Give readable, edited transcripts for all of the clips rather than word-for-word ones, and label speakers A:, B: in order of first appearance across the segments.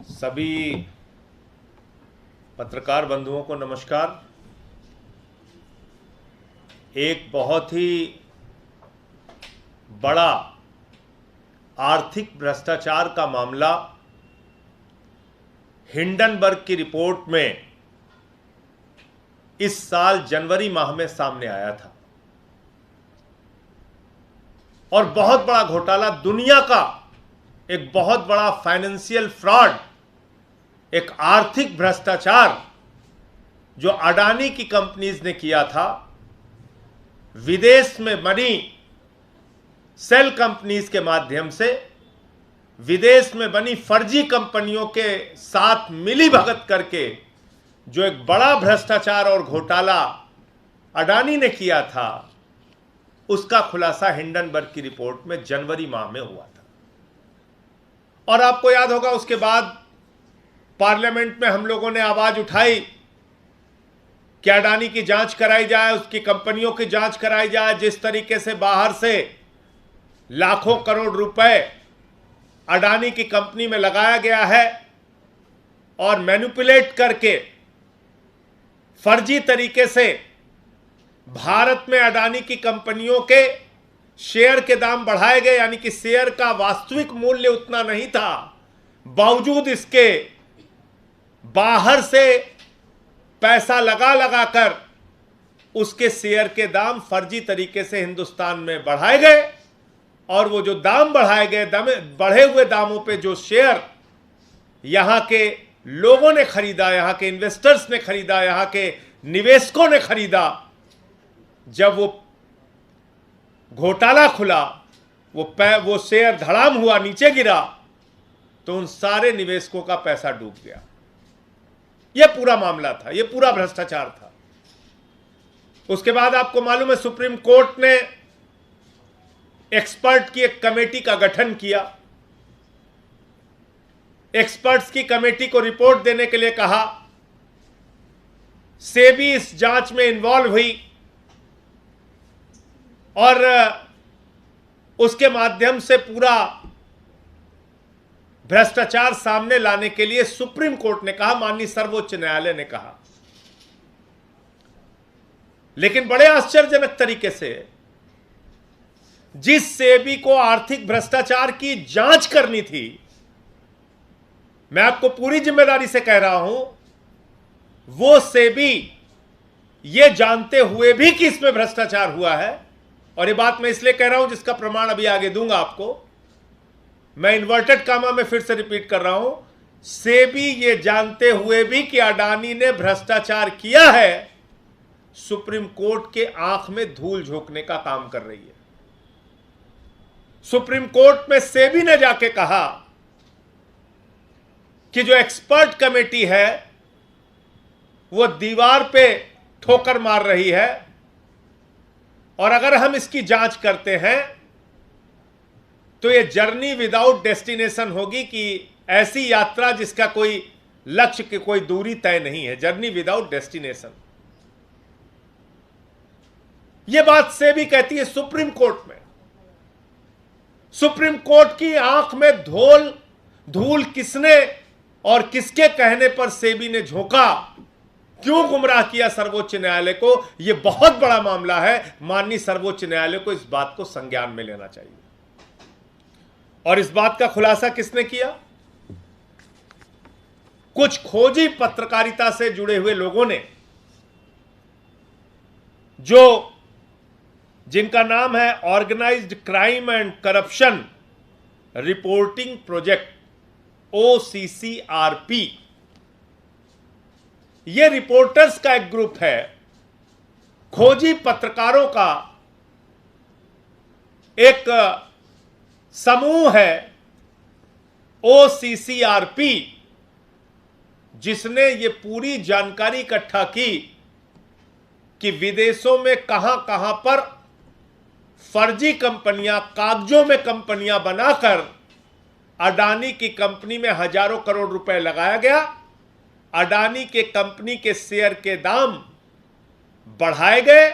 A: सभी पत्रकार बंधुओं को नमस्कार। एक बहुत ही बड़ा आर्थिक भ्रष्टाचार का मामला हिंडनबर्ग की रिपोर्ट में इस साल जनवरी माह में सामने आया था और बहुत बड़ा घोटाला, दुनिया का एक बहुत बड़ा फाइनेंशियल फ्रॉड, एक आर्थिक भ्रष्टाचार जो अडानी की कंपनीज ने किया था। विदेश में बनी सेल कंपनीज के माध्यम से विदेश में बनी फर्जी कंपनियों के साथ मिली भगत करके जो एक बड़ा भ्रष्टाचार और घोटाला अडानी ने किया था, उसका खुलासा हिंडनबर्ग की रिपोर्ट में जनवरी माह में हुआ था। और आपको याद होगा, उसके बाद पार्लियामेंट में हम लोगों ने आवाज उठाई कि अडानी की जांच कराई जाए, उसकी कंपनियों की जांच कराई जाए। जिस तरीके से बाहर से लाखों करोड़ रुपए अडानी की कंपनी में लगाया गया है और मैनिपुलेट करके फर्जी तरीके से भारत में अडानी की कंपनियों के शेयर के दाम बढ़ाए गए, यानी कि शेयर का वास्तविक मूल्य उतना नहीं था, बावजूद इसके बाहर से पैसा लगा लगा कर उसके शेयर के दाम फर्जी तरीके से हिंदुस्तान में बढ़ाए गए। और वो जो दाम बढ़ाए गए, बढ़े हुए दामों पे जो शेयर यहां के लोगों ने खरीदा, यहां के इन्वेस्टर्स ने खरीदा, यहां के निवेशकों ने खरीदा, जब वो घोटाला खुला, वो शेयर धड़ाम हुआ, नीचे गिरा, तो उन सारे निवेशकों का पैसा डूब गया। यह पूरा मामला था, यह पूरा भ्रष्टाचार था। उसके बाद आपको मालूम है, सुप्रीम कोर्ट ने एक्सपर्ट की एक कमेटी का गठन किया। एक्सपर्ट्स की कमेटी को रिपोर्ट देने के लिए कहा। सेबी इस जांच में इन्वॉल्व हुई और उसके माध्यम से पूरा भ्रष्टाचार सामने लाने के लिए सुप्रीम कोर्ट ने कहा, माननीय सर्वोच्च न्यायालय ने कहा। लेकिन बड़े आश्चर्यजनक तरीके से जिस सेबी को आर्थिक भ्रष्टाचार की जांच करनी थी, मैं आपको पूरी जिम्मेदारी से कह रहा हूं, वो सेबी ये जानते हुए भी कि इसमें भ्रष्टाचार हुआ है, और ये बात मैं इसलिए कह रहा हूं जिसका प्रमाण अभी आगे दूंगा आपको, मैं इन्वर्टेड कामा में फिर से रिपीट कर रहा हूं, सेबी ये जानते हुए भी कि अडानी ने भ्रष्टाचार किया है, सुप्रीम कोर्ट के आंख में धूल झोंकने का काम कर रही है। सुप्रीम कोर्ट में सेबी ने जाके कहा कि जो एक्सपर्ट कमेटी है वो दीवार पे ठोकर मार रही है, और अगर हम इसकी जांच करते हैं तो ये जर्नी विदाउट डेस्टिनेशन होगी, कि ऐसी यात्रा जिसका कोई लक्ष्य की कोई दूरी तय नहीं है, जर्नी विदाउट डेस्टिनेशन। यह बात सेबी कहती है सुप्रीम कोर्ट में। सुप्रीम कोर्ट की आंख में धूल किसने और किसके कहने पर सेबी ने झोंका, क्यों गुमराह किया सर्वोच्च न्यायालय को, यह बहुत बड़ा मामला है। माननीय सर्वोच्च न्यायालय को इस बात को संज्ञान में लेना चाहिए। और इस बात का खुलासा किसने किया? कुछ खोजी पत्रकारिता से जुड़े हुए लोगों ने, जिनका नाम है organised crime and corruption reporting project, OCCRP। यह रिपोर्टर्स का एक ग्रुप है, खोजी पत्रकारों का एक समूह है, OCCRP, जिसने ये पूरी जानकारी इकट्ठा की कि विदेशों में कहां कहां पर फर्जी कंपनियां, कागजों में कंपनियां बनाकर अडानी की कंपनी में हजारों करोड़ रुपए लगाया गया, अडानी के कंपनी के शेयर के दाम बढ़ाए गए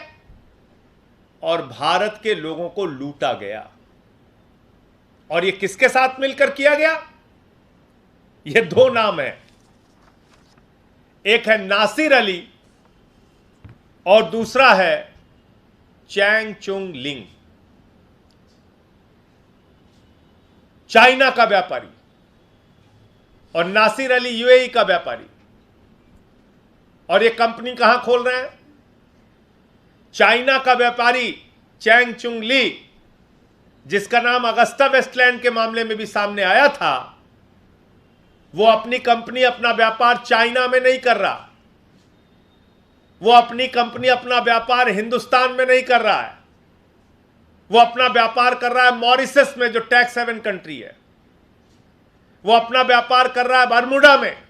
A: और भारत के लोगों को लूटा गया। और यह किसके साथ मिलकर किया गया? ये दो नाम है, एक है नासिर अली और दूसरा है चैंग चुंग लिंग। चाइना का व्यापारी और नासिर अली यूएई का व्यापारी। और ये कंपनी कहां खोल रहे हैं? चाइना का व्यापारी चैंग चुंग ली, जिसका नाम अगस्ता वेस्टलैंड के मामले में भी सामने आया था, वो अपनी कंपनी, अपना व्यापार चाइना में नहीं कर रहा। वो अपनी कंपनी, अपना व्यापार हिंदुस्तान में नहीं कर रहा है। वो अपना व्यापार कर रहा है मॉरिशस में, जो टैक्स हेवन कंट्री है। वो अपना व्यापार कर रहा है बरमूडा में।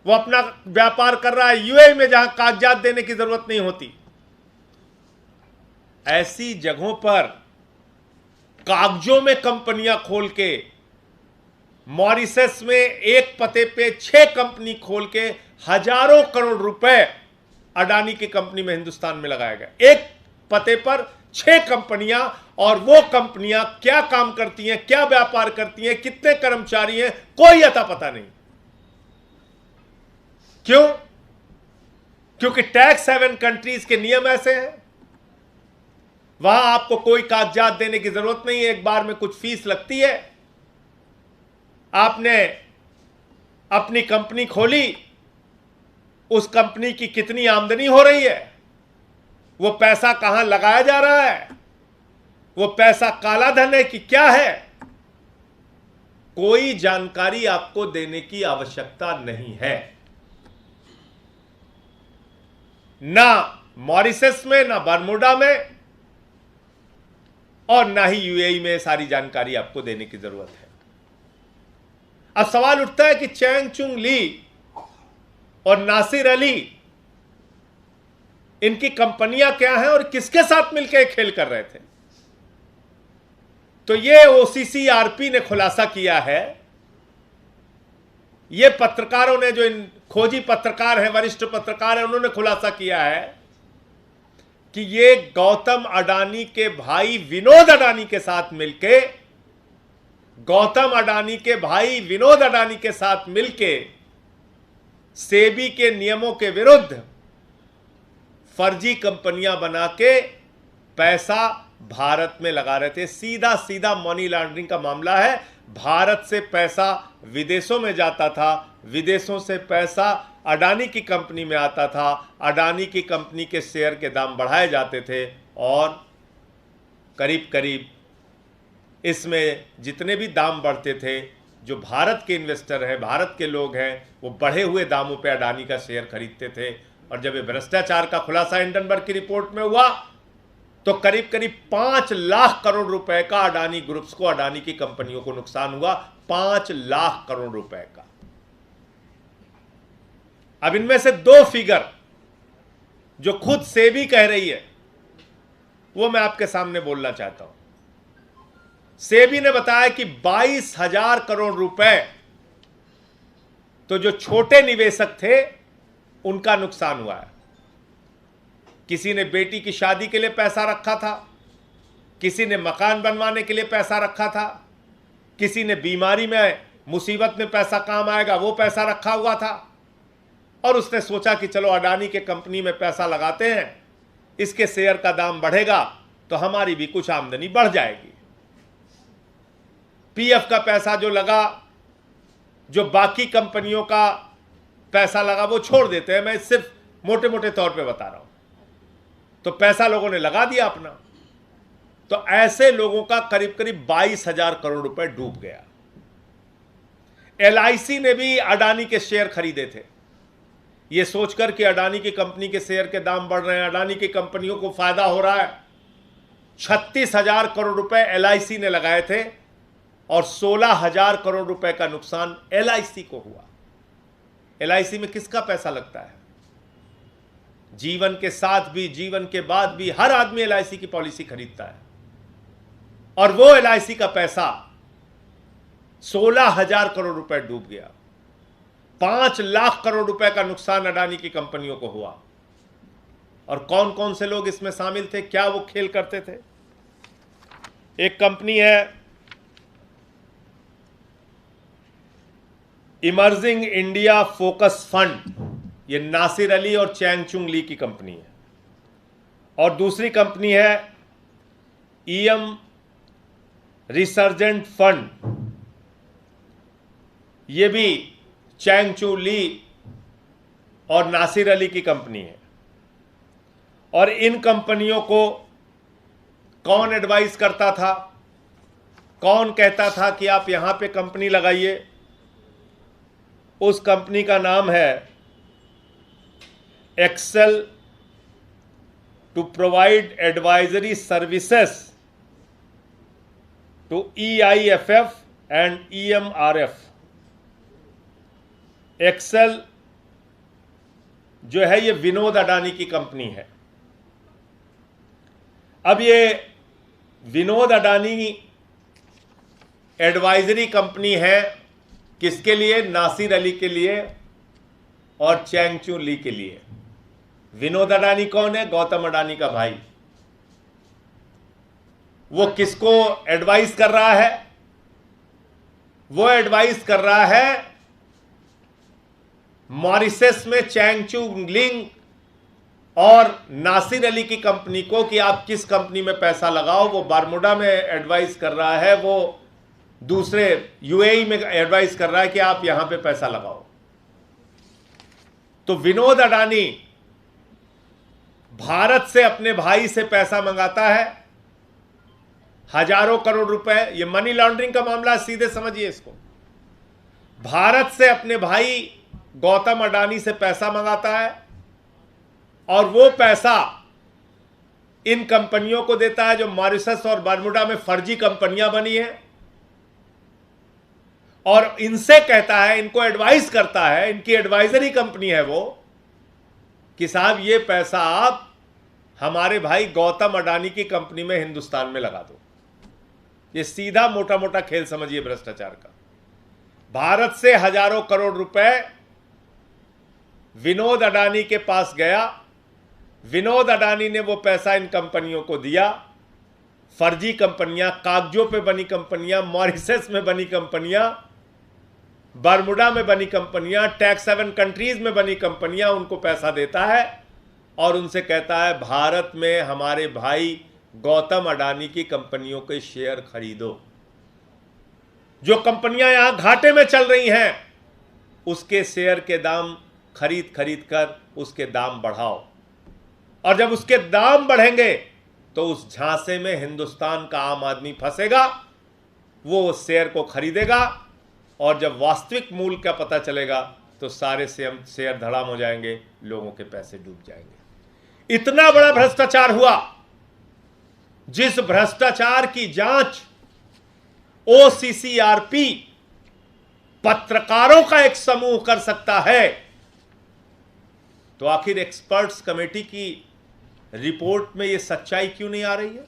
A: वो अपना व्यापार कर रहा है यूएई में, जहां कागजात देने की जरूरत नहीं होती। ऐसी जगहों पर कागजों में कंपनियां खोल के, मॉरिशस में एक पते पे 6 कंपनी खोल के हजारों करोड़ रुपए अडानी की कंपनी में, हिंदुस्तान में लगाया गया। एक पते पर 6 कंपनियां, और वो कंपनियां क्या काम करती हैं, क्या व्यापार करती हैं, कितने कर्मचारी हैं, कोई अता पता नहीं। क्यों? क्योंकि टैक्स हेवन कंट्रीज के नियम ऐसे हैं। वहां आपको कोई कागजात देने की जरूरत नहीं है। एक बार में कुछ फीस लगती है। आपने अपनी कंपनी खोली, उस कंपनी की कितनी आमदनी हो रही है, वो पैसा कहां लगाया जा रहा है, वो पैसा काला धन है कि क्या है, कोई जानकारी आपको देने की आवश्यकता नहीं है। ना मॉरिशस में, ना बरमूडा में, और ना ही यूएई में सारी जानकारी आपको देने की जरूरत है। अब सवाल उठता है कि चैंग चुंग ली और नासिर अली, इनकी कंपनियां क्या हैं और किसके साथ मिलकर खेल कर रहे थे? तो ये ओसीसीआरपी ने खुलासा किया है। ये पत्रकारों ने, जो इन खोजी पत्रकार हैं, वरिष्ठ पत्रकार हैं, उन्होंने खुलासा किया है कि ये गौतम अडानी के भाई विनोद अडानी के साथ मिलके, सेबी के नियमों के विरुद्ध फर्जी कंपनियां बना के पैसा भारत में लगा रहे थे। सीधा सीधा मनी लॉन्ड्रिंग का मामला है। भारत से पैसा विदेशों में जाता था, विदेशों से पैसा अडानी की कंपनी में आता था, अडानी की कंपनी के शेयर के दाम बढ़ाए जाते थे, और करीब करीब इसमें जितने भी दाम बढ़ते थे, जो भारत के इन्वेस्टर हैं, भारत के लोग हैं, वो बढ़े हुए दामों पे अडानी का शेयर खरीदते थे। और जब ये भ्रष्टाचार का खुलासा हिंडनबर्ग की रिपोर्ट में हुआ, तो करीब करीब 5 लाख करोड़ रुपए का अडानी ग्रुप्स को, अडानी की कंपनियों को नुकसान हुआ। 5 लाख करोड़ रुपए का। अब इनमें से 2 फिगर जो खुद सेबी कह रही है, वो मैं आपके सामने बोलना चाहता हूं। सेबी ने बताया कि 22,000 करोड़ रुपए तो जो छोटे निवेशक थे उनका नुकसान हुआ है। किसी ने बेटी की शादी के लिए पैसा रखा था, किसी ने मकान बनवाने के लिए पैसा रखा था, किसी ने बीमारी में, मुसीबत में पैसा काम आएगा वो पैसा रखा हुआ था, और उसने सोचा कि चलो अडानी के कंपनी में पैसा लगाते हैं, इसके शेयर का दाम बढ़ेगा तो हमारी भी कुछ आमदनी बढ़ जाएगी। पीएफ का पैसा जो लगा, जो बाकी कंपनियों का पैसा लगा, वो छोड़ देते हैं। मैं सिर्फ मोटे मोटे तौर पे बता रहा हूं। तो पैसा लोगों ने लगा दिया अपना। तो ऐसे लोगों का करीब करीब 22,000 करोड़ रुपए डूब गया। एलआईसी ने भी अडानी के शेयर खरीदे थे, ये सोचकर कि अडानी की कंपनी के शेयर के दाम बढ़ रहे हैं, अडानी की कंपनियों को फायदा हो रहा है। 36,000 करोड़ रुपए एलआईसी ने लगाए थे, और 16,000 करोड़ रुपए का नुकसान एलआईसी को हुआ। एलआईसी में किसका पैसा लगता है? जीवन के साथ भी, जीवन के बाद भी हर आदमी एलआईसी की पॉलिसी खरीदता है, और वो एलआईसी का पैसा 16,000 करोड़ रुपए डूब गया। 5 लाख करोड़ रुपए का नुकसान अडानी की कंपनियों को हुआ। और कौन कौन से लोग इसमें शामिल थे, क्या वो खेल करते थे? एक कंपनी है इमर्जिंग इंडिया फोकस फंड, ये नासिर अली और चैंग-चुंग ली की कंपनी है। और दूसरी कंपनी है ईएम रिसर्जेंट फंड, ये भी चैंग-चुंग ली और नासिर अली की कंपनी है। और इन कंपनियों को कौन एडवाइस करता था, कौन कहता था कि आप यहां पे कंपनी लगाइए? उस कंपनी का नाम है Excel to provide advisory services to EIFF and EMRF। Excel जो है ये विनोद अडानी की कंपनी है। अब ये विनोद अडानी एडवाइजरी कंपनी है किसके लिए? नासिर अली के लिए और चैंग-चुंग ली के लिए। विनोद अडानी कौन है? गौतम अडानी का भाई। वो किसको एडवाइस कर रहा है? वो एडवाइस कर रहा है मॉरिशस में चैंग-चुंग ली और नासिर अली की कंपनी को कि आप किस कंपनी में पैसा लगाओ। वो बरमुडा में एडवाइस कर रहा है, वो दूसरे यूएई में एडवाइस कर रहा है कि आप यहां पे पैसा लगाओ। तो विनोद अडानी भारत से अपने भाई से पैसा मंगाता है, हजारों करोड़ रुपए। ये मनी लॉन्ड्रिंग का मामला, सीधे समझिए इसको। भारत से अपने भाई गौतम अडानी से पैसा मंगाता है और वो पैसा इन कंपनियों को देता है जो मॉरिशस और बरमुडा में फर्जी कंपनियां बनी हैं, और इनसे कहता है, इनको एडवाइस करता है, इनकी एडवाइजरी कंपनी है वो, कि साहब ये पैसा आप हमारे भाई गौतम अडानी की कंपनी में हिंदुस्तान में लगा दो। ये सीधा मोटा मोटा खेल समझिए भ्रष्टाचार का। भारत से हजारों करोड़ रुपए विनोद अडानी के पास गया, विनोद अडानी ने वो पैसा इन कंपनियों को दिया। फर्जी कंपनियां, कागजों पे बनी कंपनियां, मॉरिशस में बनी कंपनियां, बरमुडा में बनी कंपनियां, टैक्स हेवन कंट्रीज में बनी कंपनियां, उनको पैसा देता है और उनसे कहता है भारत में हमारे भाई गौतम अडानी की कंपनियों के शेयर खरीदो। जो कंपनियां यहां घाटे में चल रही हैं उसके शेयर के दाम खरीद कर उसके दाम बढ़ाओ, और जब उसके दाम बढ़ेंगे तो उस झांसे में हिंदुस्तान का आम आदमी फंसेगा, वो उस शेयर को खरीदेगा, और जब वास्तविक मूल्य का पता चलेगा तो सारे शेयर धड़ाम हो जाएंगे, लोगों के पैसे डूब जाएंगे। इतना बड़ा भ्रष्टाचार हुआ, जिस भ्रष्टाचार की जांच OCCRP पत्रकारों का एक समूह कर सकता है, तो आखिर एक्सपर्ट्स कमेटी की रिपोर्ट में यह सच्चाई क्यों नहीं आ रही है?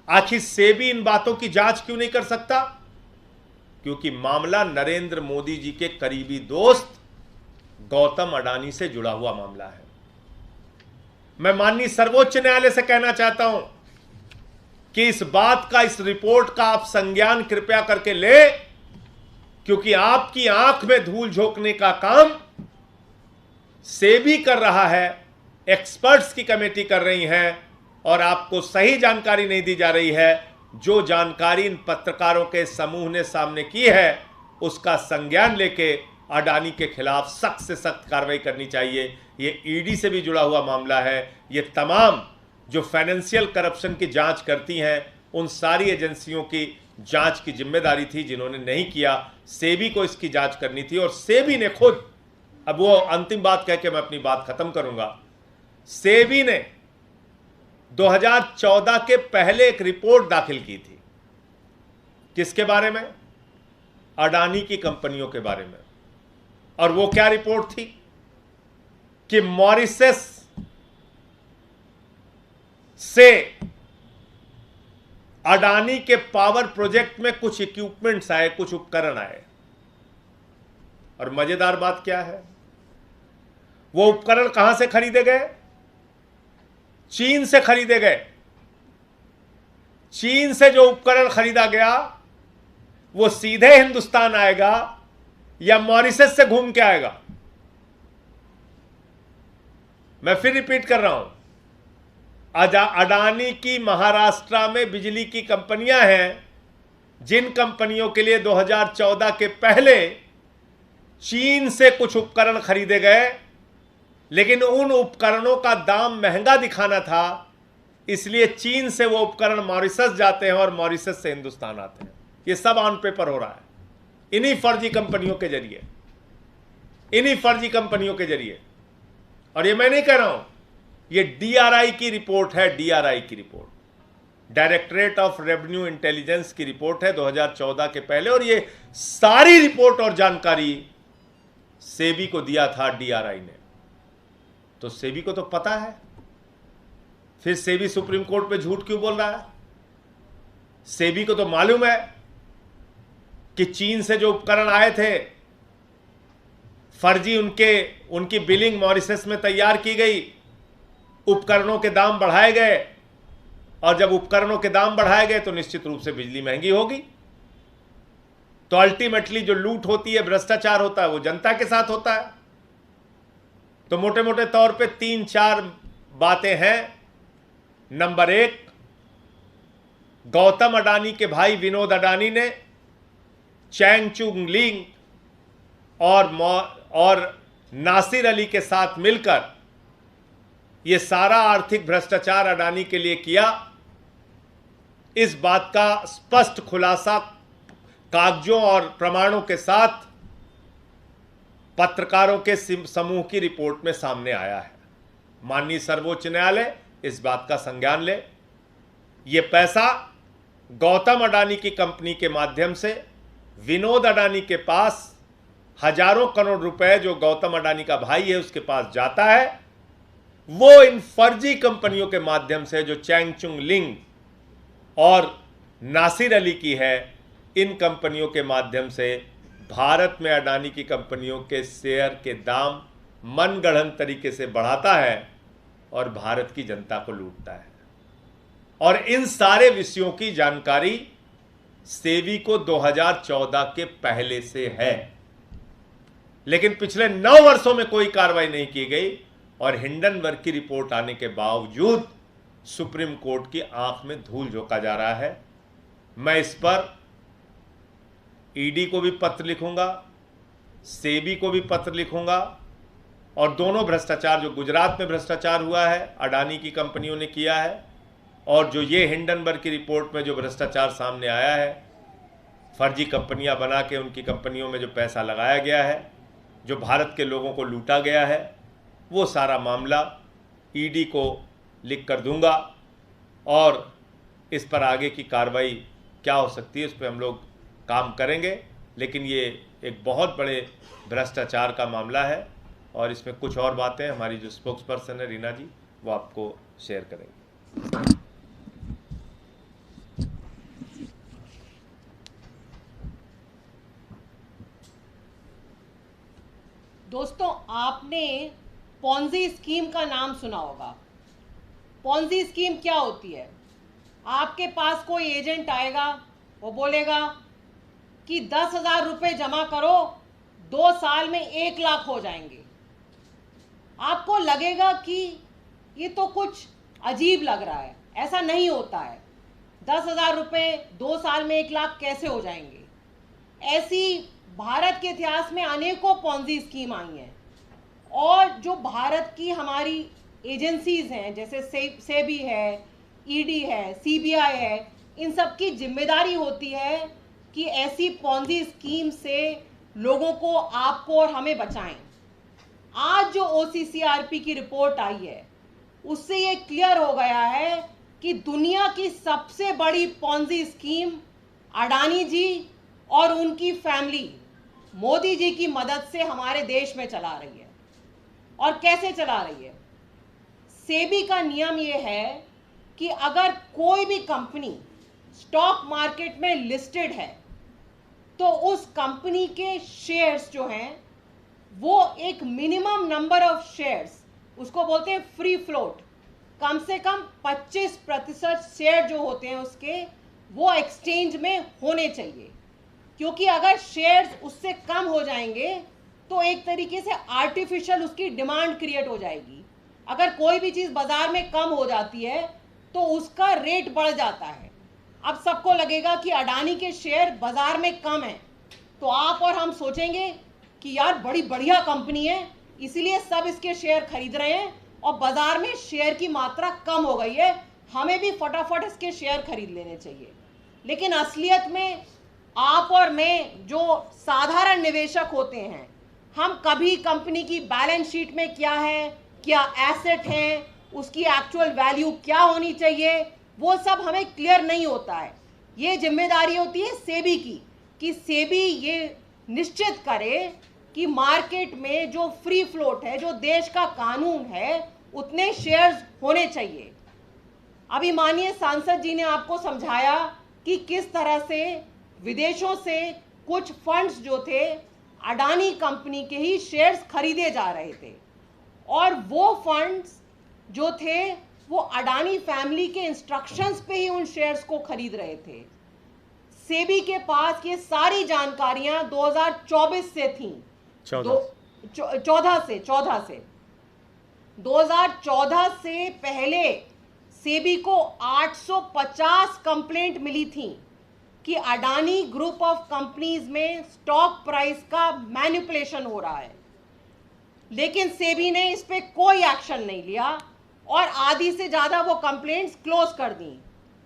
A: आखिर सेबी इन बातों की जांच क्यों नहीं कर सकता? क्योंकि मामला नरेंद्र मोदी जी के करीबी दोस्त गौतम अडानी से जुड़ा हुआ मामला है। मैं माननीय सर्वोच्च न्यायालय से कहना चाहता हूं कि इस बात का, इस रिपोर्ट का आप संज्ञान कृपया करके ले, क्योंकि आपकी आंख में धूल झोंकने का काम सेबी कर रहा है, एक्सपर्ट्स की कमेटी कर रही है, और आपको सही जानकारी नहीं दी जा रही है। जो जानकारी इन पत्रकारों के समूह ने सामने की है उसका संज्ञान लेके अडानी के खिलाफ सख्त से सख्त कार्रवाई करनी चाहिए। ये ईडी से भी जुड़ा हुआ मामला है। ये तमाम जो फाइनेंशियल करप्शन की जांच करती हैं उन सारी एजेंसियों की जांच की जिम्मेदारी थी, जिन्होंने नहीं किया। सेबी को इसकी जांच करनी थी, और सेबी ने खुद, अब वो अंतिम बात कह के मैं अपनी बात खत्म करूंगा, सेबी ने 2014 के पहले एक रिपोर्ट दाखिल की थी। किसके बारे में? अडानी की कंपनियों के बारे में। और वो क्या रिपोर्ट थी कि मॉरिशस से अडानी के पावर प्रोजेक्ट में कुछ इक्विपमेंट्स आए, कुछ उपकरण आए, और मजेदार बात क्या है, वो उपकरण कहां से खरीदे गए? चीन से खरीदे गए। चीन से जो उपकरण खरीदा गया वो सीधे हिंदुस्तान आएगा, या मॉरिशस से घूम के आएगा? मैं फिर रिपीट कर रहा हूं, अडानी की महाराष्ट्र में बिजली की कंपनियां हैं, जिन कंपनियों के लिए 2014 के पहले चीन से कुछ उपकरण खरीदे गए, लेकिन उन उपकरणों का दाम महंगा दिखाना था, इसलिए चीन से वो उपकरण मॉरिशस जाते हैं और मॉरिशस से हिंदुस्तान आते हैं। ये सब ऑन पेपर हो रहा है इन्हीं फर्जी कंपनियों के जरिए, इन्हीं फर्जी कंपनियों के जरिए। और ये मैं नहीं कह रहा हूं, ये डीआरआई की रिपोर्ट है, डीआरआई की report, directorate of revenue intelligence की रिपोर्ट है 2014 के पहले, और ये सारी रिपोर्ट और जानकारी सेबी को दिया था डीआरआई ने। तो सेबी को तो पता है, फिर सेबी सुप्रीम कोर्ट पे झूठ क्यों बोल रहा है? सेबी को तो मालूम है कि चीन से जो उपकरण आए थे फर्जी, उनकी बिलिंग मॉरिशस में तैयार की गई, उपकरणों के दाम बढ़ाए गए, और जब उपकरणों के दाम बढ़ाए गए तो निश्चित रूप से बिजली महंगी होगी। तो अल्टीमेटली जो लूट होती है, भ्रष्टाचार होता है, वो जनता के साथ होता है। तो मोटे मोटे तौर पे 3-4 बातें हैं। नंबर 1, गौतम अडानी के भाई विनोद अडानी ने चैंग चुंग लिंग और नासिर अली के साथ मिलकर यह सारा आर्थिक भ्रष्टाचार अडानी के लिए किया। इस बात का स्पष्ट खुलासा कागजों और प्रमाणों के साथ पत्रकारों के समूह की रिपोर्ट में सामने आया है। माननीय सर्वोच्च न्यायालय इस बात का संज्ञान ले। यह पैसा गौतम अडानी की कंपनी के माध्यम से विनोद अडानी के पास हजारों करोड़ रुपए, जो गौतम अडानी का भाई है उसके पास जाता है, वो इन फर्जी कंपनियों के माध्यम से, जो चैंग चुंग लिंग और नासिर अली की है, इन कंपनियों के माध्यम से भारत में अडानी की कंपनियों के शेयर के दाम मनगढ़ंत तरीके से बढ़ाता है और भारत की जनता को लूटता है। और इन सारे विषयों की जानकारी सेबी को 2014 के पहले से है, लेकिन पिछले 9 वर्षों में कोई कार्रवाई नहीं की गई, और हिंडनबर्ग की रिपोर्ट आने के बावजूद सुप्रीम कोर्ट की आंख में धूल झोंका जा रहा है। मैं इस पर ईडी को भी पत्र लिखूंगा, सेबी को भी पत्र लिखूंगा, और दोनों भ्रष्टाचार, जो गुजरात में भ्रष्टाचार हुआ है, अडानी की कंपनियों ने किया है, और जो ये हिंडनबर्ग की रिपोर्ट में जो भ्रष्टाचार सामने आया है, फर्जी कंपनियां बना के उनकी कंपनियों में जो पैसा लगाया गया है, जो भारत के लोगों को लूटा गया है, वो सारा मामला ईडी को लिख कर दूंगा, और इस पर आगे की कार्रवाई क्या हो सकती है उस पर हम लोग काम करेंगे। लेकिन ये एक बहुत बड़े भ्रष्टाचार का मामला है, और इसमें कुछ और बातें हमारी जो स्पोक्स पर्सन है रीना जी, वो आपको शेयर करेंगे।
B: दोस्तों, आपने पॉन्जी स्कीम का नाम सुना होगा। पॉन्जी स्कीम क्या होती है? आपके पास कोई एजेंट आएगा, वो बोलेगा कि 10,000 रुपये जमा करो, 2 साल में 1 लाख हो जाएंगे। आपको लगेगा कि ये तो कुछ अजीब लग रहा है, ऐसा नहीं होता है। 10,000 रुपये 2 साल में 1 लाख कैसे हो जाएंगे? ऐसी भारत के इतिहास में अनेकों पॉन्जी स्कीम आई हैं, और जो भारत की हमारी एजेंसीज हैं, जैसे सेबी है, ईडी है, सीबीआई है, इन सब की जिम्मेदारी होती है कि ऐसी पॉन्जी स्कीम से लोगों को, आपको और हमें बचाएं। आज जो ओसीसीआरपी की रिपोर्ट आई है, उससे ये क्लियर हो गया है कि दुनिया की सबसे बड़ी पॉन्जी स्कीम अडानी जी और उनकी फैमिली मोदी जी की मदद से हमारे देश में चला रही है। और कैसे चला रही है? सेबी का नियम यह है कि अगर कोई भी कंपनी स्टॉक मार्केट में लिस्टेड है, तो उस कंपनी के शेयर्स जो हैं, वो एक मिनिमम नंबर ऑफ शेयर्स, उसको बोलते हैं फ्री फ्लोट, कम से कम 25% शेयर जो होते हैं उसके, वो एक्सचेंज में होने चाहिए। क्योंकि अगर शेयर्स उससे कम हो जाएंगे तो एक तरीके से आर्टिफिशियल उसकी डिमांड क्रिएट हो जाएगी। अगर कोई भी चीज़ बाजार में कम हो जाती है तो उसका रेट बढ़ जाता है। अब सबको लगेगा कि अडानी के शेयर बाजार में कम है, तो आप और हम सोचेंगे कि यार बड़ी बढ़िया कंपनी है, इसीलिए सब इसके शेयर खरीद रहे हैं और बाजार में शेयर की मात्रा कम हो गई है, हमें भी फटाफट इसके शेयर खरीद लेने चाहिए। लेकिन असलियत में आप और मैं जो साधारण निवेशक होते हैं, हम कभी कंपनी की बैलेंस शीट में क्या है, क्या एसेट है, उसकी एक्चुअल वैल्यू क्या होनी चाहिए, वो सब हमें क्लियर नहीं होता है। ये जिम्मेदारी होती है सेबी की कि सेबी ये निश्चित करे कि मार्केट में जो फ्री फ्लोट है, जो देश का कानून है, उतने शेयर्स होने चाहिए। अभी माननीय सांसद जी ने आपको समझाया कि किस तरह से विदेशों से कुछ फंड्स जो थे अडानी कंपनी के ही शेयर्स खरीदे जा रहे थे, और वो फंड्स जो थे वो अडानी फैमिली के इंस्ट्रक्शंस पे ही उन शेयर्स को खरीद रहे थे। सेबी के पास ये सारी जानकारियां 2024 से थी, 14 से 2014 से पहले सेबी को 850 कंप्लेंट मिली थी कि अडानी ग्रुप ऑफ कंपनीज में स्टॉक प्राइस का मैनिपुलेशन हो रहा है, लेकिन सेबी ने इस पे कोई एक्शन नहीं लिया और आधी से ज़्यादा वो कंप्लेंट्स क्लोज कर दी,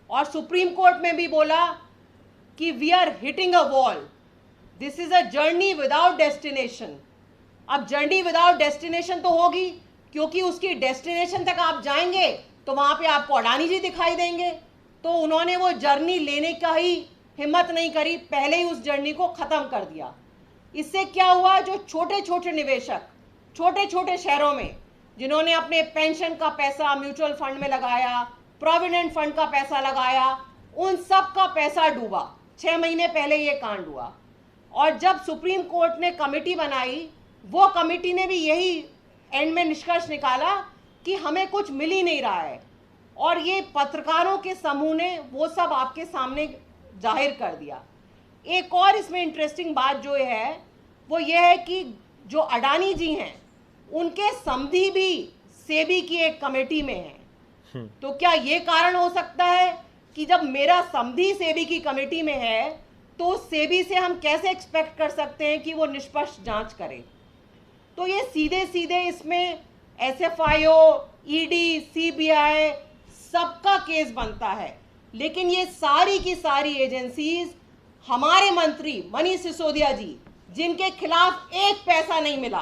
B: और सुप्रीम कोर्ट में भी बोला कि we are hitting a wall, this is a journey without destination. अब जर्नी विदाउट डेस्टिनेशन तो होगी, क्योंकि उसकी डेस्टिनेशन तक आप जाएंगे तो वहाँ पे आपको अडानी जी दिखाई देंगे, तो उन्होंने वो जर्नी लेने का ही हिम्मत नहीं करी, पहले ही उस जर्नी को ख़त्म कर दिया। इससे क्या हुआ, जो छोटे छोटे निवेशक छोटे छोटे शहरों में जिन्होंने अपने पेंशन का पैसा म्यूचुअल फंड में लगाया, प्रोविडेंट फंड का पैसा लगाया, उन सब का पैसा डूबा। 6 महीने पहले ये कांड हुआ, और जब सुप्रीम कोर्ट ने कमेटी बनाई, वो कमेटी ने भी यही एंड में निष्कर्ष निकाला कि हमें कुछ मिल ही नहीं रहा है, और ये पत्रकारों के समूह ने वो सब आपके सामने जाहिर कर दिया। एक और इसमें इंटरेस्टिंग बात जो है वो ये है कि जो अडानी जी हैं उनके समधी भी सेबी की एक कमेटी में हैं। तो क्या ये कारण हो सकता है कि जब मेरा समधी सेबी की कमेटी में है तो सेबी से हम कैसे एक्सपेक्ट कर सकते हैं कि वो निष्पक्ष जांच करे? तो ये सीधे सीधे इसमें एसएफआईओ, ईडी, सीबीआई सबका केस बनता है, लेकिन ये सारी की सारी एजेंसीज हमारे मंत्री मनीष सिसोदिया जी, जिनके खिलाफ एक पैसा नहीं मिला,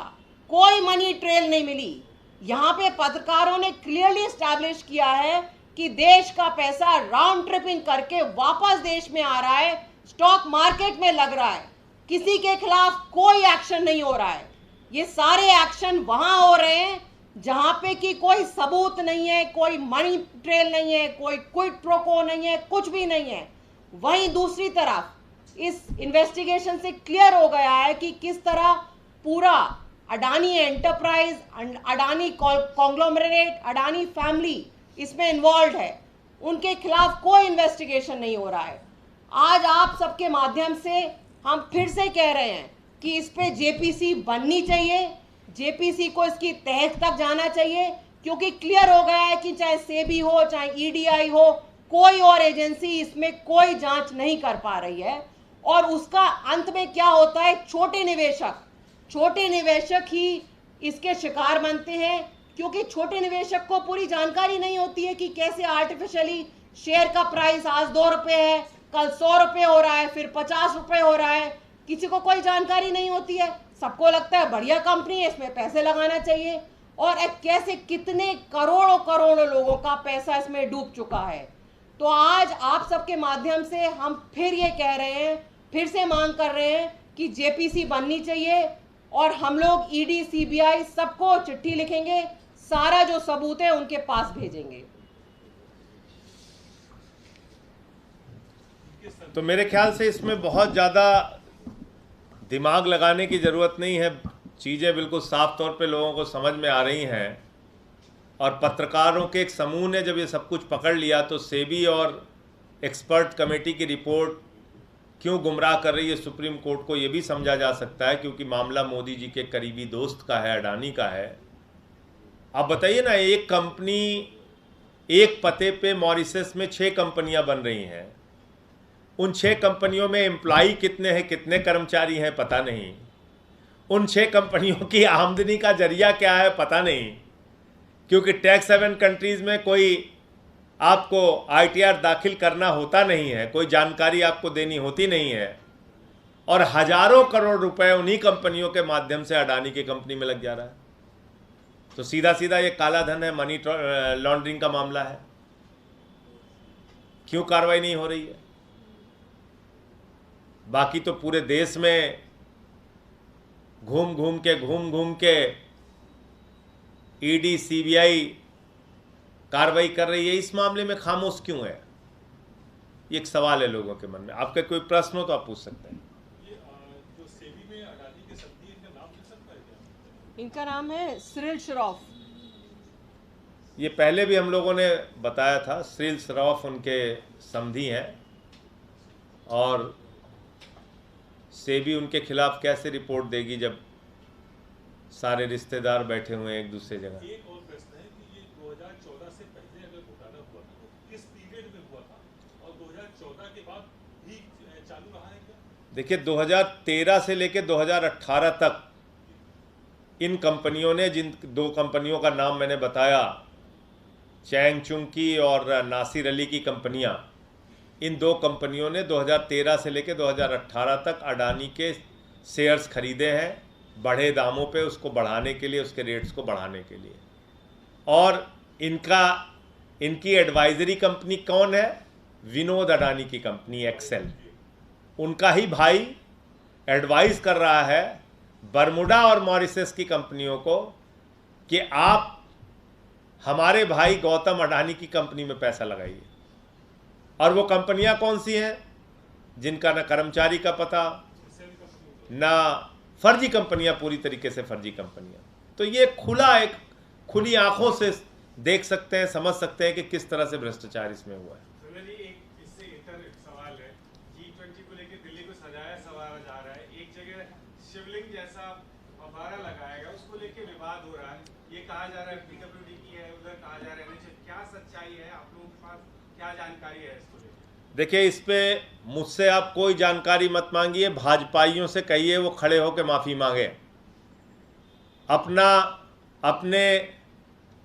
B: कोई मनी ट्रेल नहीं मिली, यहाँ पे पत्रकारों ने क्लियरली एस्टैब्लिश किया है कि देश का पैसा राउंड ट्रिपिंग करके वापस देश में आ रहा है, स्टॉक मार्केट में लग रहा है, किसी के खिलाफ कोई एक्शन नहीं हो रहा है। ये सारे एक्शन वहां हो रहे हैं जहां पे कि कोई सबूत नहीं है, कोई मनी ट्रेल नहीं है, कोई क्विड प्रो क्वो नहीं है, कुछ भी नहीं है। वहीं दूसरी तरफ इस इन्वेस्टिगेशन से क्लियर हो गया है कि किस तरह पूरा Adani enterprise, Adani conglomerate, Adani family इसमें इन्वॉल्व है, उनके खिलाफ कोई इन्वेस्टिगेशन नहीं हो रहा है। आज आप सबके माध्यम से हम फिर से कह रहे हैं कि इस पे जेपीसी बननी चाहिए, जेपीसी को इसकी तह तक जाना चाहिए, क्योंकि क्लियर हो गया है कि चाहे सेबी हो, चाहे ईडीआई हो, कोई और एजेंसी इसमें कोई जांच नहीं कर पा रही है। और उसका अंत में क्या होता है, छोटे निवेशक ही इसके शिकार बनते हैं, क्योंकि छोटे निवेशक को पूरी जानकारी नहीं होती है कि कैसे आर्टिफिशियली शेयर का प्राइस आज 2 रुपये है, कल 100 रुपये हो रहा है, फिर 50 रुपये हो रहा है, किसी को कोई जानकारी नहीं होती है। सबको लगता है बढ़िया कंपनी है, इसमें पैसे लगाना चाहिए, और अब कैसे कितने करोड़ों लोगों का पैसा इसमें डूब चुका है। तो आज आप सबके माध्यम से हम फिर ये कह रहे हैं, फिर से मांग कर रहे हैं कि जेपीसी बननी चाहिए, और हम लोग ईडी, सीबीआई सबको चिट्ठी लिखेंगे, सारा जो सबूत है उनके पास भेजेंगे।
A: तो मेरे ख्याल से इसमें बहुत ज़्यादा दिमाग लगाने की ज़रूरत नहीं है, चीज़ें बिल्कुल साफ तौर पे लोगों को समझ में आ रही हैं। और पत्रकारों के एक समूह ने जब ये सब कुछ पकड़ लिया तो सेबी और एक्सपर्ट कमेटी की रिपोर्ट क्यों गुमराह कर रही है सुप्रीम कोर्ट को, ये भी समझा जा सकता है, क्योंकि मामला मोदी जी के करीबी दोस्त का है, अडानी का है। आप बताइए ना, एक कंपनी, एक पते पे मॉरिशस में 6 कंपनियां बन रही हैं। उन 6 कंपनियों में एम्प्लॉई कितने हैं, कितने कर्मचारी हैं, पता नहीं। उन 6 कंपनियों की आमदनी का जरिया क्या है, पता नहीं, क्योंकि टैक्स हेवन कंट्रीज में कोई आपको ITR दाखिल करना होता नहीं है, कोई जानकारी आपको देनी होती नहीं है, और हजारों करोड़ रुपए उन्हीं कंपनियों के माध्यम से अडानी की कंपनी में लग जा रहा है। तो सीधा सीधा ये काला धन है, मनी लॉन्ड्रिंग का मामला है। क्यों कार्रवाई नहीं हो रही है? बाकी तो पूरे देश में घूम घूम के ED CBI कार्रवाई कर रही है, इस मामले में खामोश क्यों है? ये एक सवाल है लोगों के मन में। आपका कोई प्रश्न हो तो आप पूछ सकते हैं।
C: जो सेबी में अडानी के संधि, इनका नाम मिल सकता है क्या?
B: इनका नाम है सिरिल श्रॉफ।
A: ये पहले भी हम लोगों ने बताया था, सिरिल श्रॉफ उनके समधी हैं, और सेबी उनके खिलाफ कैसे रिपोर्ट देगी जब सारे रिश्तेदार बैठे हुए हैं एक दूसरे जगह।
C: एक और प्रश्न है कि ये 2014 से पहले अगर घोटाला हुआ था तो किस पीरियड में हुआ था, और 2014 के बाद भी चालू रहा है क्या?
A: देखिए, 2013 से लेकर 2018 तक इन कंपनियों ने, जिन 2 कंपनियों का नाम मैंने बताया, चैंग चुंग की और नासिर अली की कंपनियां, इन 2 कंपनियों ने 2013 से लेकर 2018 तक अडानी के शेयर्स खरीदे हैं, बढ़े दामों पे, उसको बढ़ाने के लिए, उसके रेट्स को बढ़ाने के लिए। और इनकी एडवाइजरी कंपनी कौन है? विनोद अडानी की कंपनी एक्सेल। उनका ही भाई एडवाइस कर रहा है बरमुडा और मॉरिशस की कंपनियों को कि आप हमारे भाई गौतम अडानी की कंपनी में पैसा लगाइए। और वो कंपनियां कौन सी हैं? जिनका ना कर्मचारी का पता, ना फर्जी कंपनियां, पूरी तरीके से फर्जी कंपनियां। तो ये एक खुली आंखों से देख सकते हैं, समझ सकते हैं कि किस तरह से भ्रष्टाचार इसमें हुआ है।
D: एक इससे इतर सवाल है, G20 को लेकर दिल्ली को सजाया सवारा जा रहा है, एक जगह शिवलिंग जैसा फव्वारा लगाया गया, उसको लेकर विवाद हो रहा है। ये कहा जा रहा है PWD की है, उधर कहा जा रहा है NHA। क्या सच्चाई है, आप लोगों के पास क्या जानकारी है इसको लेकर?
A: देखिए, इस पे मुझसे आप कोई जानकारी मत मांगिए, भाजपाइयों से कहिए वो खड़े होकर माफ़ी मांगे, अपने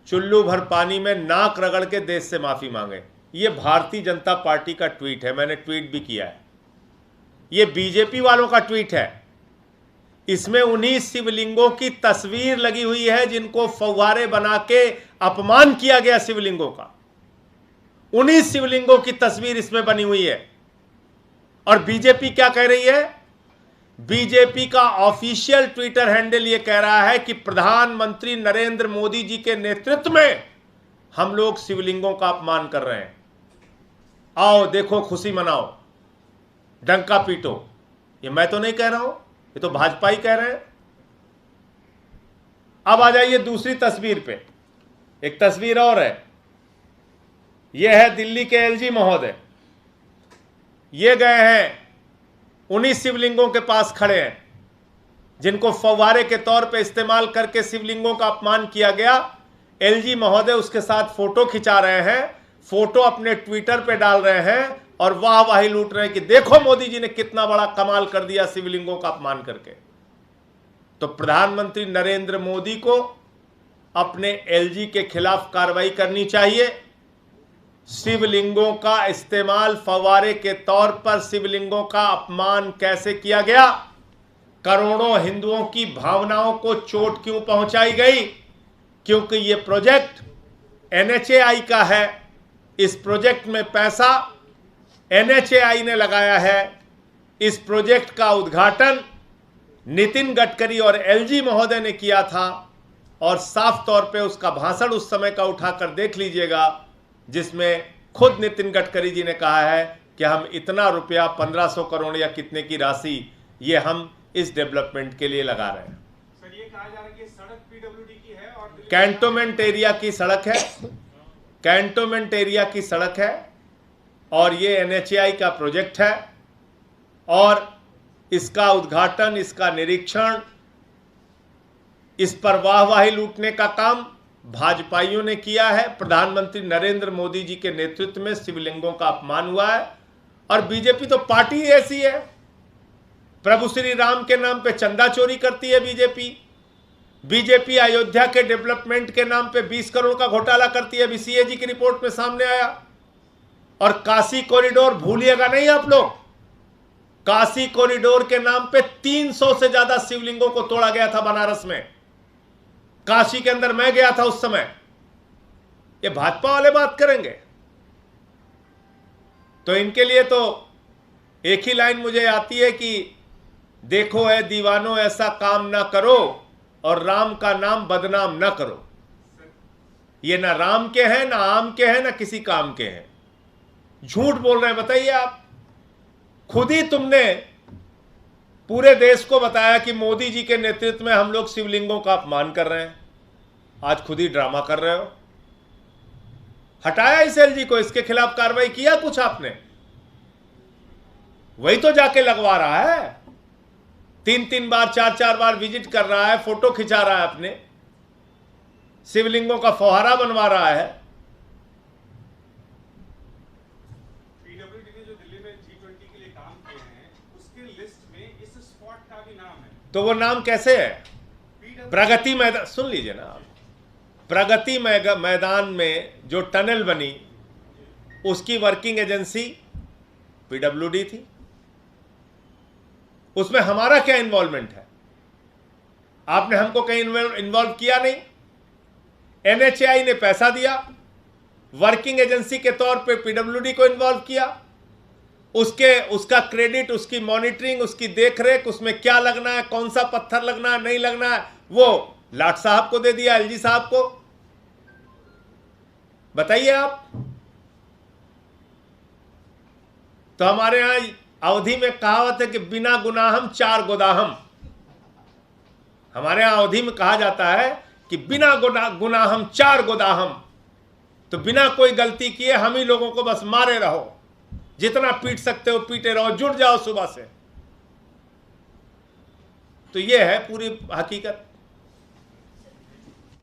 A: चुल्लू भर पानी में नाक रगड़ के देश से माफ़ी मांगे। ये भारतीय जनता पार्टी का ट्वीट है, मैंने ट्वीट भी किया है। ये बीजेपी वालों का ट्वीट है। इसमें उन्हीं शिवलिंगों की तस्वीर लगी हुई है जिनको फव्वारे बना के अपमान किया गया शिवलिंगों का। उन्हीं शिवलिंगों की तस्वीर इसमें बनी हुई है। और बीजेपी क्या कह रही है? बीजेपी का ऑफिशियल ट्विटर हैंडल ये कह रहा है कि प्रधानमंत्री नरेंद्र मोदी जी के नेतृत्व में हम लोग शिवलिंगों का अपमान कर रहे हैं। आओ देखो, खुशी मनाओ, डंका पीटो। ये मैं तो नहीं कह रहा हूं, ये तो भाजपा ही कह रहे हैं। अब आ जाइए दूसरी तस्वीर पे। एक तस्वीर और है, यह है दिल्ली के LG महोदय। ये गए हैं, उन्हीं शिवलिंगों के पास खड़े हैं जिनको फव्वारे के तौर पे इस्तेमाल करके शिवलिंगों का अपमान किया गया। LG महोदय उसके साथ फोटो खिंचा रहे हैं, फोटो अपने ट्विटर पे डाल रहे हैं और वाहवाही लूट रहे हैं कि देखो मोदी जी ने कितना बड़ा कमाल कर दिया शिवलिंगों का अपमान करके। तो प्रधानमंत्री नरेंद्र मोदी को अपने LG के खिलाफ कार्रवाई करनी चाहिए। शिवलिंगों का इस्तेमाल फव्वारे के तौर पर शिवलिंगों का अपमान कैसे किया गया? करोड़ों हिंदुओं की भावनाओं को चोट क्यों पहुंचाई गई? क्योंकि यह प्रोजेक्ट NHAI का है। इस प्रोजेक्ट में पैसा NHAI ने लगाया है। इस प्रोजेक्ट का उद्घाटन नितिन गडकरी और LG महोदय ने किया था, और साफ तौर पे उसका भाषण उस समय का उठाकर देख लीजिएगा, जिसमें खुद नितिन गडकरी जी ने कहा है कि हम इतना रुपया 1500 करोड़ या कितने की राशि ये हम इस डेवलपमेंट के लिए लगा रहे हैं।
D: सर, ये कहा जा रहा है कि सड़क PWD की है और
A: कैंटोनमेंट एरिया की सड़क है, कैंटोनमेंट एरिया की सड़क है, और ये NHAI का प्रोजेक्ट है। और इसका उद्घाटन, इसका निरीक्षण, इस पर वाहवाही लूटने का काम भाजपाइयों ने किया है। प्रधानमंत्री नरेंद्र मोदी जी के नेतृत्व में शिवलिंगों का अपमान हुआ है। और बीजेपी तो पार्टी ऐसी है, प्रभु श्री राम के नाम पे चंदा चोरी करती है बीजेपी अयोध्या के डेवलपमेंट के नाम पे 20 करोड़ का घोटाला करती है, अभी सीएजी की रिपोर्ट में सामने आया। और काशी कॉरिडोर भूलिएगा नहीं आप लोग, काशी कॉरिडोर के नाम पे 300 से ज्यादा शिवलिंगों को तोड़ा गया था बनारस में। काशी के अंदर मैं गया था उस समय। ये भाजपा वाले बात करेंगे तो इनके लिए तो एक ही लाइन मुझे आती है कि देखो है दीवानों ऐसा काम ना करो और राम का नाम बदनाम ना करो। ये ना राम के हैं, ना आम के हैं, ना किसी काम के हैं। झूठ बोल रहे हैं। बताइए आप, खुद ही तुमने पूरे देश को बताया कि मोदी जी के नेतृत्व में हम लोग शिवलिंगों का अपमान कर रहे हैं। आज खुद ही ड्रामा कर रहे हो। हटाया इस एलजी को, इसके खिलाफ कार्रवाई किया कुछ आपने? वही तो जाके लगवा रहा है, 3-3 बार 4-4 बार विजिट कर रहा है, फोटो खिंचा रहा है, अपने शिवलिंगों का फौहारा बनवा रहा है।
D: पीडब्ल्यूडी ने जो दिल्ली में G20 के लिए काम किए हैं उसके लिस्ट में इस स्पॉट का भी नाम है।
A: तो वो नाम कैसे है? प्रगति मैदान, सुन लीजिए ना आप, प्रगति मैदान में जो टनल बनी उसकी वर्किंग एजेंसी पीडब्ल्यूडी थी। उसमें हमारा क्या इन्वॉल्वमेंट है? आपने हमको कहीं इन्वॉल्व किया नहीं। एनएचएआई ने पैसा दिया, वर्किंग एजेंसी के तौर पे पीडब्ल्यूडी को इन्वॉल्व किया। उसका क्रेडिट, उसकी मॉनिटरिंग, उसकी देखरेख, उसमें क्या लगना है, कौन सा पत्थर लगना है, नहीं लगना है, वो लाट साहब को दे दिया, एलजी साहब को। बताइए आप। तो हमारे यहां अवधि में कहावत है कि बिना गुनाहम चार गोदाहम। हमारे यहां अवधि में कहा जाता है कि बिना गुनाहम चार गोदाहम। तो बिना कोई गलती किए हम ही लोगों को बस मारे रहो, जितना पीट सकते हो पीटे रहो, जुट जाओ सुबह से। तो यह है पूरी हकीकत।